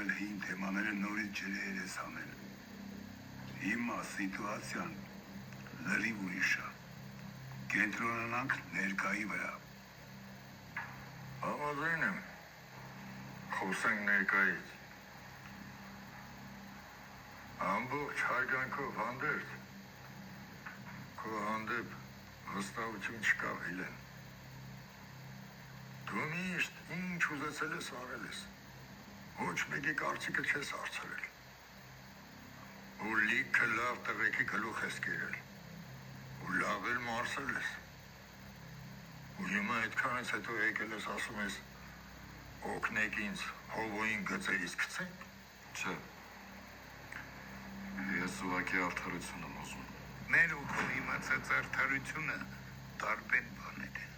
շարունակվել հին թեմաները նորից ջրեր ես անել։ Հիմա սիտուացիան լրիվ ուրիշ է։ Կենտրոնանանք ներկայի վրա։ Համաձայն եմ։ Խոսենք ներկայից։ Ամբողջ հայրենիքով հանդերձ քո հանդեպ վստահություն չկա, Վիլեն։ Դու միշտ ինչ ուզեցել ես արել ես, ոչ մեկի կարծիքը չես հարցրել, ու լիքը լավ տղեկի գլուխ ես կերել, ու լավ էլ մարսել ես, ու հիմա այդքանից հետո եկել ես ասում ես, օգնեք ինձ հովոյին գծերից գցենք։ Չէ, ես ուղղակի արդարություն եմ ուզում։ Մեր ու քո իմացած արդարությունը տարբեր բաներ են։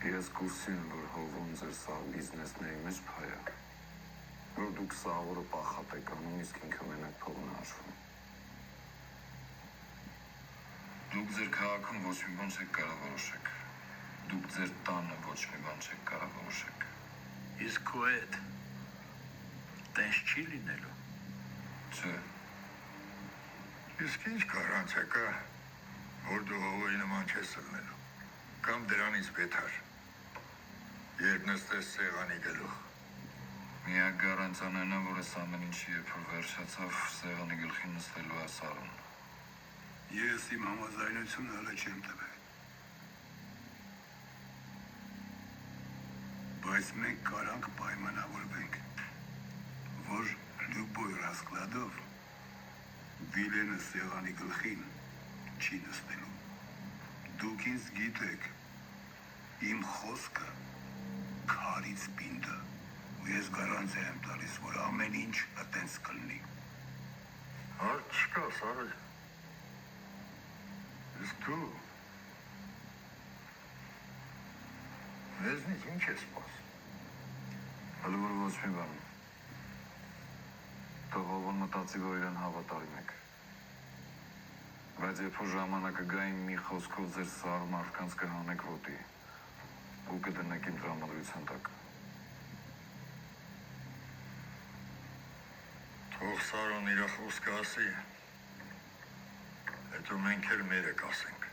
Ես կուրսին եմ, որ հովում ձեր սաղ բիզնեսների մեջ փայ է, որ դուք սաղորը պախատ եք անում, իսկ ինքը մենակ փողն է հաշվում։ Դուք ձեր քաղաքում ոչ մի բան չեք կարող որոշեք, դուք ձեր տանը ոչ մի բան չեք կարող որոշեք։ Իսկ քո հետ տենց չի լինելու։ Չէ, Իսկ ինչ կարանց կա, որ դու հովոյի նման չես ըլնելու, կամ դրանից բետար, երբ նստես սեղանի գլուխ։ միակ գարանտիան այն է, որ այս ամեն ինչի երբ որ վերջացավ, սեղանի գլխին նստելու է Սարոն։ Ես իմ համաձայնությունը հələ չեմ տվել։ Բայց մենք կարանք պայմանավորվենք, որ լյուբոյ ռասկլադով Վիլենը սեղանի գլխին չի նստելու։ Դուք ինձ գիտեք, իմ խոսքը քարից պինդ է, ու ես գարանտիա եմ տալիս, որ ամեն ինչ այտենց կլինի։ Հարց չկա, Սարը։ Իսկ դու մեզնից ինչ ես սպասում։ Հələ որ ոչ մի բան։ Թող հովոն մտածի, որ իրեն հավատարիմ եք։ Բայց երբ որ ժամանակը գա իմ մի խոսքով ձեր սաղ մարդկանց կհանեք ոտի, ու կդնեք իմ տրամադրության տակ։ Թող Սարոն իր խոսքը ասի, հետո մենք էլ մերը կասենք։